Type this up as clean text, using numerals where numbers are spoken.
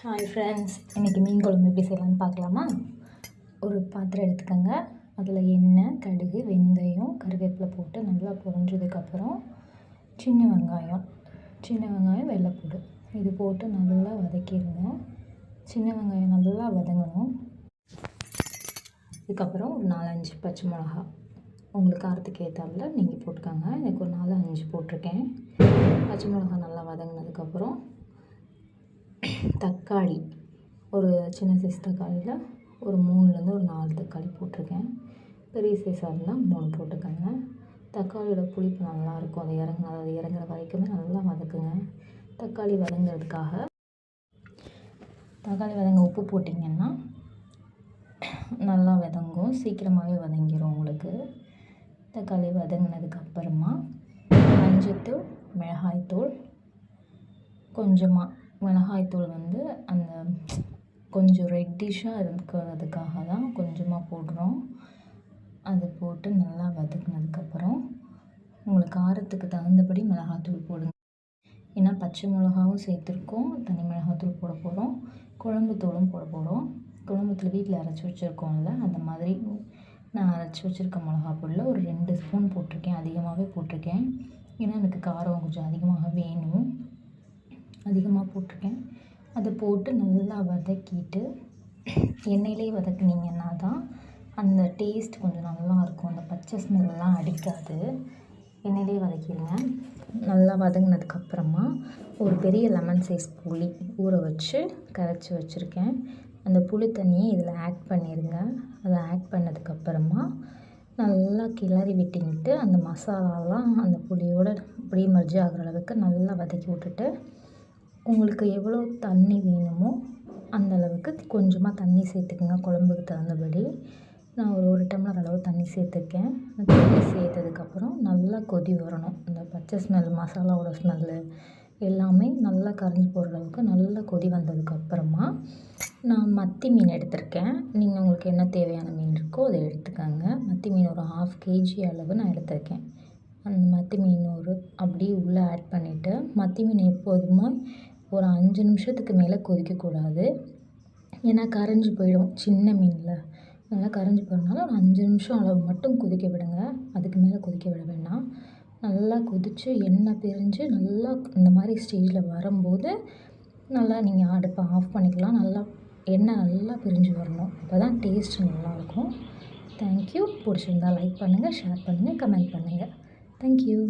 Hi friends, இன்றைக்கி மீன் குழம்பு எப்படி செய்யலான்னு பார்க்கலாமா? ஒரு பாத்திரம் எடுத்துக்கோங்க. அதில் எண்ணெய், கடுகு, வெந்தயம், கருவேப்பிலை போட்டு நல்லா பொரிஞ்சதுக்கப்புறம் சின்ன வெங்காயம், வெள்ளைப்பூடு இது போட்டு நல்லா வதக்கிடுங்க. சின்ன வெங்காயம் நல்லா வதங்கணும். இதுக்கப்புறம் ஒரு 4-5 பச்சை மிளகா உங்களுக்கு காரத்துக்கு ஏற்றாப்புல நீங்கள் போட்டுக்கோங்க. எனக்கு ஒரு 4-5 போட்டிருக்கேன். பச்சை மிளகா நல்லா வதங்கினதுக்கப்புறம் தக்காளி, ஒரு சின்ன சைஸ் தக்காளியில் ஒரு 3லேருந்து ஒரு 4 தக்காளி போட்டிருக்கேன். பெரிய சைஸாக இருந்தால் 3 போட்டுக்கோங்க. தக்காளியோட புளிப்பு நல்லாயிருக்கும். அது இறங்குற வரைக்குமே நல்லா வதக்குங்க. தக்காளி வதங்க உப்பு போட்டிங்கன்னா நல்லா வதங்கும், சீக்கிரமாகவே வதங்கிடும் உங்களுக்கு. தக்காளி வதங்கினதுக்கப்புறமா மஞ்சள்தூள், மிளகாய்த்தூள், கொஞ்சமாக மிளகாய்த்தூள் அந்த கொஞ்சம் ரெட்டிஷாக இருக்கிறதுக்காக தான் கொஞ்சமாக போடுறோம். அது போட்டு நல்லா வதக்கினதுக்கப்புறம் உங்களுக்கு காரத்துக்கு தகுந்தபடி மிளகாய்த்தூள் போடுங்க. ஏன்னா பச்சை மிளகாவும் சேர்த்துருக்கோம், தனி மிளகாய்த்தூள் போட போகிறோம், குழம்பு தூளும் போட போகிறோம். குழம்புத்தூள் வீட்டில் அரைச்சி வச்சுருக்கோம்ல, அந்த மாதிரி நான் அரைச்சி வச்சுருக்க மிளகாய்த்தூளில் ஒரு 2 ஸ்பூன் போட்டிருக்கேன். அதிகமாகவே போட்டிருக்கேன், ஏன்னா எனக்கு காரம் கொஞ்சம் அதிகமாக வேணும். அதிகமாக போட்டிருக்கேன். அதை போட்டு நல்லா வதக்கிட்டு எண்ணெயிலே வதக்குனிங்கன்னா தான் அந்த டேஸ்ட் கொஞ்சம் நல்லாயிருக்கும். அந்த பச்சை ஸ்மெல்லாம் அடிக்காது. எண்ணெயிலே வதக்கிடுங்க. நல்லா வதங்கினதுக்கப்புறமா ஒரு பெரிய லெமன் சைஸ் புளி ஊற வச்சு கரைச்சி வச்சுருக்கேன். அந்த புளி தண்ணியை இதில் ஆட் பண்ணிடுங்க. அதை ஆட் பண்ணதுக்கப்புறமா நல்லா கிளறி விட்டுக்கிட்டு அந்த மசாலாலாம் அந்த புளியோட அப்படியே மர்ஜ் ஆகிற அளவுக்கு நல்லா வதக்கி விட்டுட்டு உங்களுக்கு எவ்வளோ தண்ணி வேணுமோ அந்த அளவுக்கு கொஞ்சமாக தண்ணி சேர்த்துக்குங்க. குழம்புக்கு தகுந்தபடி நான் ஒரு டம்ளர் அளவு தண்ணி சேர்த்துருக்கேன். தண்ணி சேர்த்ததுக்கப்புறம் நல்லா கொதி வரணும். இந்த பச்சை ஸ்மெல், மசாலாவோட ஸ்மெல்லு எல்லாமே நல்லா கரைஞ்சி போகிற அளவுக்கு நல்லா கொதி வந்ததுக்கப்புறமா நான் மத்தி மீன் எடுத்திருக்கேன். நீங்கள் உங்களுக்கு என்ன தேவையான மீன் இருக்கோ அதை எடுத்துக்கோங்க. மத்தி மீன் ஒரு 1/2 kg அளவு நான் எடுத்திருக்கேன். அந்த மத்தி மீன் அப்படியே உள்ளே ஆட் பண்ணிவிட்டு, மத்தி மீன் எப்போதுமே ஒரு 5 நிமிஷத்துக்கு மேலே கொதிக்கக்கூடாது. ஏன்னா கரைஞ்சி போயிடும் சின்ன மீனில். நல்லா கரைஞ்சி போகிறதுனால ஒரு 5 நிமிஷம் அளவு மட்டும் கொதிக்க விடுங்க. அதுக்கு மேலே கொதிக்க விட வேண்டாம். நல்லா கொதித்து எண்ணெய் பிரிஞ்சு நல்லா இந்த மாதிரி ஸ்டேஜில் வரும்போது நல்லா நீங்கள் அடுப்பை ஆஃப் பண்ணிக்கலாம். நல்லா எண்ணெய் நல்லா பிரிஞ்சு வரணும். அப்போ தான் டேஸ்ட் நல்லாயிருக்கும். தேங்க்யூ. பிடிச்சிருந்தா லைக் பண்ணுங்கள், ஷேர் பண்ணுங்கள், கமெண்ட் பண்ணுங்கள். தேங்க்யூ.